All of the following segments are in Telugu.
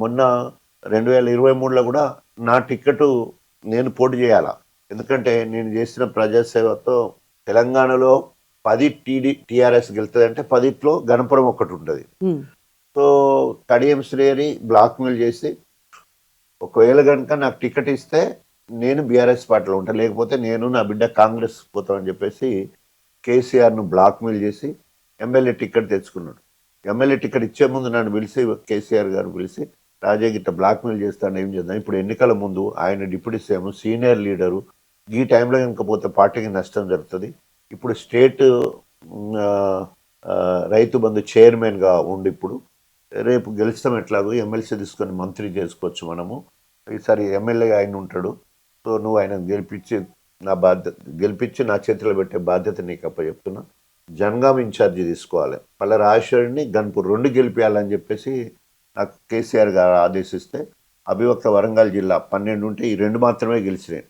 మొన్న 2023లో కూడా నా టికెట్ నేను పోటీ చేయాలా. ఎందుకంటే నేను చేసిన ప్రజాసేవతో తెలంగాణలో 10 టీఆర్ఎస్ గెలుతుందంటే 10లో గణపురం ఒకటి ఉంటుంది. సో కడియం శ్రేణి బ్లాక్మెయిల్ చేసి ఒకవేళ కనుక నాకు టికెట్ ఇస్తే నేను బీఆర్ఎస్ పార్టీలో ఉంటాను, లేకపోతే నేను నా బిడ్డ కాంగ్రెస్ పోతామని చెప్పేసి కేసీఆర్ను బ్లాక్మెయిల్ చేసి ఎమ్మెల్యే టికెట్ తెచ్చుకున్నాడు. ఎమ్మెల్యే టికెట్ ఇచ్చే ముందు నన్ను పిలిచి కేసీఆర్ గారు పిలిచి రాజా గిట్ట బ్లాక్మెయిల్ చేస్తాను, ఏం చేద్దాం, ఇప్పుడు ఎన్నికల ముందు ఆయన డిప్యూటీ సీఎం సీనియర్ లీడరు, ఈ టైంలో కనుక పోతే పార్టీకి నష్టం జరుగుతుంది. ఇప్పుడు స్టేట్ రైతు బంధు చైర్మన్గా ఉండి ఇప్పుడు రేపు గెలుస్తాం, ఎట్లాగో ఎమ్మెల్సీ తీసుకొని మంత్రి చేసుకోవచ్చు మనము, ఈసారి ఎమ్మెల్యే ఆయన ఉంటాడు, సో నువ్వు ఆయన గెలిపించి నా చేతిలో పెట్టే బాధ్యత నీకు చెప్తున్నా. జనగాం ఇన్ఛార్జి తీసుకోవాలి, పల్ల రాజేశ్వరిని గన్పూర్ 2 గెలిపించాలని చెప్పేసి నాకు కేసీఆర్ గారు ఆదేశిస్తే అభివక్త వరంగల్ జిల్లా 12 ఉంటే ఈ 2 మాత్రమే గెలిచినాయి.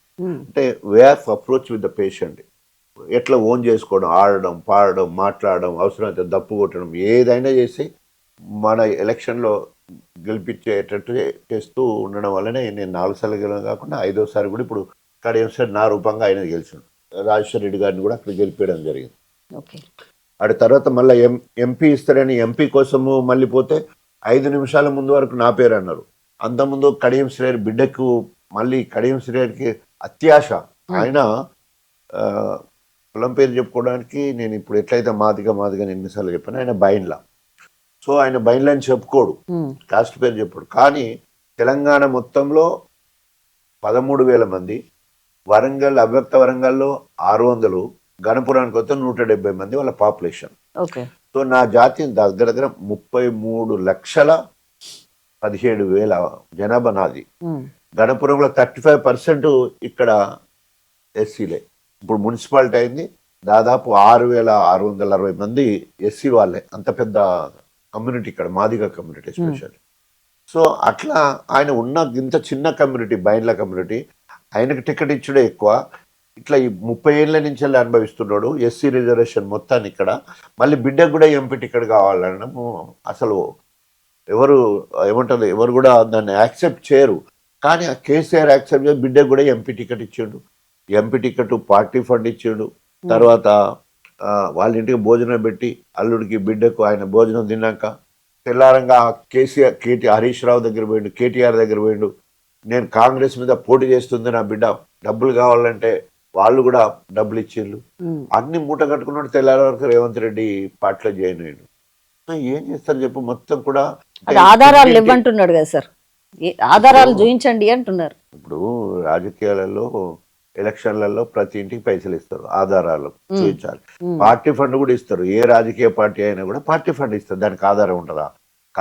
అంటే way of approach with the patient, ఎట్లా ఓన్ చేసుకోవడం, ఆడడం, పాడడం, మాట్లాడడం, అవసరమైతే దప్పు కొట్టడం, ఏదైనా చేసి మన ఎలక్షన్లో గెలిపించేటట్టు చేస్తూ ఉండడం వల్లనే నేను 4 సార్లు గెలవడం కాకుండా 5వసారి కూడా ఇప్పుడు కడియం సార్ నా రూపంగా ఆయన గెలిచాడు. రాజేశ్వర రెడ్డి గారిని కూడా అక్కడ గెలిపేయడం జరిగింది. ఆడ తర్వాత మళ్ళీ ఎంపీ ఇస్తారని ఎంపీ కోసము మళ్ళీ పోతే 5 నిమిషాల ముందు వరకు నా పేరు అన్నారు. అంతకుముందు కడియం శ్రేయర్ బిడ్డకు మళ్ళీ కడియం శ్రేయర్కి అత్యాశ, ఆయన కులం పేరు చెప్పుకోవడానికి నేను ఇప్పుడు ఎట్లయితే మాదిగా ఎన్నిసార్లు చెప్పాను, ఆయన బైన్లా. సో ఆయన బైన్లని చెప్పుకోడు, కాస్ట్ పేరు చెప్పాడు. కానీ తెలంగాణ మొత్తంలో 13,000 మంది, వరంగల్ అవ్యక్త వరంగల్లో 600, గణపురానికి వస్తే 170 మంది వాళ్ళ పాపులేషన్. సో నా జాతి దగ్గర 33,17,000 జనాభా నాది. గణపురంలో 35% ఇక్కడ ఎస్సీలే. ఇప్పుడు మున్సిపాలిటీ అయింది, దాదాపు 6,660 మంది ఎస్సీ వాళ్ళే. అంత పెద్ద కమ్యూనిటీ ఇక్కడ, మాదిగ కమ్యూనిటీ ఎస్పెషల్లీ. సో అట్లా ఆయన ఉన్న ఇంత చిన్న కమ్యూనిటీ, బైన్ల కమ్యూనిటీ, ఆయనకు టికెట్ ఇచ్చడే ఎక్కువ. ఇట్లా ఈ 30 ఏళ్ళ నుంచి అనుభవిస్తున్నాడు ఎస్సీ రిజర్వేషన్ మొత్తాన్ని ఇక్కడ. మళ్ళీ బిడ్డకు కూడా ఎంపీ టికెట్ కావాలనము అసలు ఎవరు ఏమంటారు, ఎవరు కూడా దాన్ని యాక్సెప్ట్ చేయరు. కానీ ఆ కేసీఆర్ యాక్సెప్ట్ చేసి బిడ్డకు కూడా ఎంపీ టికెట్ ఇచ్చిండు. ఎంపీ టికెట్ పార్టీ ఫండ్ ఇచ్చిండు. తర్వాత వాళ్ళ ఇంటికి భోజనం పెట్టి అల్లుడికి బిడ్డకు ఆయన భోజనం తిన్నాక తెల్లారంగా హరీష్ రావు దగ్గర పోయిండు, కేటీఆర్ దగ్గర పోయిండు. నేను కాంగ్రెస్ మీద పోటీ చేస్తుంది నా బిడ్డ, డబ్బులు కావాలంటే వాళ్ళు కూడా డబ్బులు ఇచ్చిండ్రు. అన్ని మూట కట్టుకున్నాడు. తెల్లారి వరకు రేవంత్ రెడ్డి పార్టీలో జాయిన్ అయ్యాడు. ఏం చేస్తారు చెప్పు, మొత్తం కూడా ఆధారాలు ఇవ్వంటున్నాడు కదా సార్, ఆధారాలు చూపించండి అంటున్నారు. ఇప్పుడు రాజకీయాలలో ఎలక్షన్లలో ప్రతి ఇంటికి పైసలు ఇస్తారు, ఆధారాలు చూపించాలి. పార్టీ ఫండ్ కూడా ఇస్తారు. ఏ రాజకీయ పార్టీ అయినా కూడా పార్టీ ఫండ్ ఇస్తారు, దానికి ఆధారం ఉంటుందా?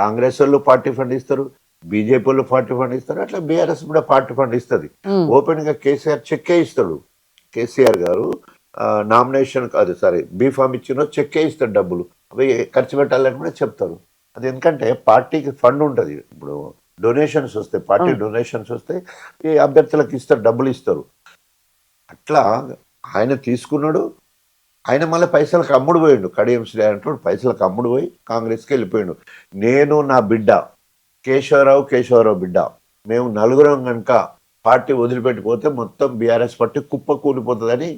కాంగ్రెస్ వాళ్ళు పార్టీ ఫండ్ ఇస్తారు, బీజేపీ వాళ్ళు పార్టీ ఫండ్ ఇస్తారు, అట్లా బీఆర్ఎస్ కూడా పార్టీ ఫండ్ ఇస్తుంది. ఓపెన్ గా కేసీఆర్ చెక్కే ఇస్తాడు. కేసీఆర్ గారు నామినేషన్ బీఫామ్ ఇచ్చిన చెక్కే ఇస్తాడు, డబ్బులు అవి ఖర్చు పెట్టాలని కూడా చెప్తారు. అది ఎందుకంటే పార్టీకి ఫండ్ ఉంటుంది. ఇప్పుడు డొనేషన్స్ వస్తాయి, పార్టీ డొనేషన్స్ వస్తాయి, ఈ అభ్యర్థులకు ఇస్తారు, డబ్బులు ఇస్తారు. అట్లా ఆయన తీసుకున్నాడు. ఆయన మళ్ళీ పైసలకు అమ్ముడు పోయిండు. కడియం శ్రీ అంటాడు పైసలకు అమ్ముడు పోయి కాంగ్రెస్కి వెళ్ళిపోయిండు. నేను నా బిడ్డ కేశవరావు బిడ్డ, మేము నలుగురం కనుక పార్టీ వదిలిపెట్టిపోతే మొత్తం బీఆర్ఎస్ పార్టీ కుప్ప కూలిపోతుందని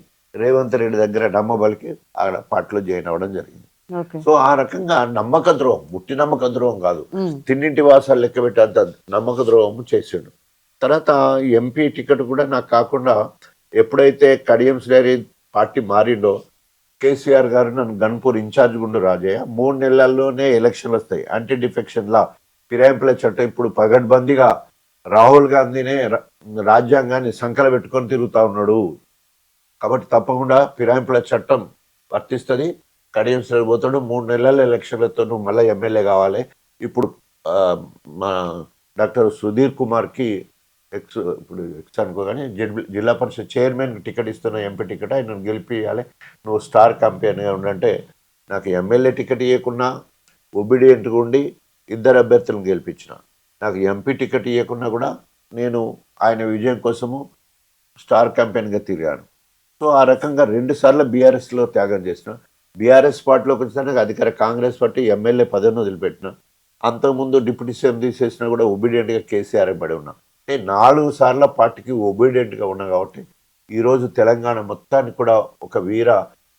రేవంత్ రెడ్డి దగ్గర నమ్మబలికి ఆడ పార్టీలో జాయిన్ అవ్వడం జరిగింది. సో ఆ రకంగా నమ్మక ద్రోహం, ముట్టి నమ్మక ద్రోహం కాదు, తిన్నింటి వాసాలు లెక్క పెట్టేంత నమ్మక ద్రోహం చేసాడు. తర్వాత ఎంపీ టికెట్ కూడా నాకు కాకుండా ఎప్పుడైతే కడియం శ్రేయర్ పార్టీ మారిండో కేసీఆర్ గారు నన్ను గన్పూర్ ఇన్ఛార్జ్ గుండు రాజయ్య 3 నెలల్లోనే ఎలక్షన్లు వస్తాయి, యాంటీ డిఫెక్షన్ లా ఫిరాయింపుల చట్టం ఇప్పుడు పగడ్బందీగా రాహుల్ గాంధీనే రాజ్యాంగాన్ని సంకల పెట్టుకొని తిరుగుతా ఉన్నాడు, కాబట్టి తప్పకుండా ఫిరాయింపుల చట్టం వర్తిస్తుంది. కడియం శ్రేయర్ పోతాడు, 3 నెలల ఎలక్షన్లతో నువ్వు మళ్ళీ ఎమ్మెల్యే కావాలి. ఇప్పుడు మా డాక్టర్ సుధీర్ కుమార్కి ఇప్పుడు ఎక్స్ అనుకోగానే జిల్లా పరిషత్ చైర్మన్ టికెట్ ఇస్తున్న ఎంపీ టికెట్, ఆయన గెలిపియాలి, నువ్వు స్టార్ క్యాంపెయిన్గా ఉండంటే నాకు ఎమ్మెల్యే టికెట్ ఇవ్వకున్నా ఒబిడియంట్గా ఉండి 2 అభ్యర్థులను గెలిపించిన. నాకు ఎంపీ టికెట్ ఇవ్వకున్నా కూడా నేను ఆయన విజయం కోసము స్టార్ క్యాంపెయిన్గా తిరిగాను. సో ఆ రకంగా 2 సార్లు బీఆర్ఎస్లో త్యాగం చేసిన. బీఆర్ఎస్ పార్టీలోకి వచ్చేసరికి అధికార కాంగ్రెస్ పార్టీ ఎమ్మెల్యే పదవిని వదిలిపెట్టిన. అంతకుముందు డిప్యూటీ సీఎం తీసేసినా కూడా ఒబీడియంట్ గా కేసీఆర్ పడి ఉన్నా. నేను 4 సార్ల పార్టీకి ఒబీడియంట్ గా ఉన్నా కాబట్టి ఈ రోజు తెలంగాణ మొత్తాన్ని కూడా ఒక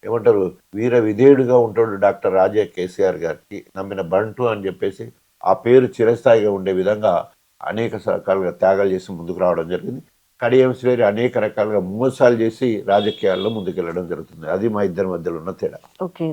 ఏమంటారు వీర విధేయుడిగా ఉంటాడు డాక్టర్ రాజా కేసీఆర్ గారికి నమ్మిన బంటు అని చెప్పేసి ఆ పేరు చిరస్థాయిగా ఉండే విధంగా అనేక రకాలుగా త్యాగాలు చేసి ముందుకు రావడం జరిగింది. కడియం శ్రేణి అనేక రకాలుగా మోసాలు చేసి రాజకీయాల్లో ముందుకెళ్ళడం జరుగుతుంది. అది మా ఇద్దరి మధ్యలో ఉన్న తేడా. ఓకే.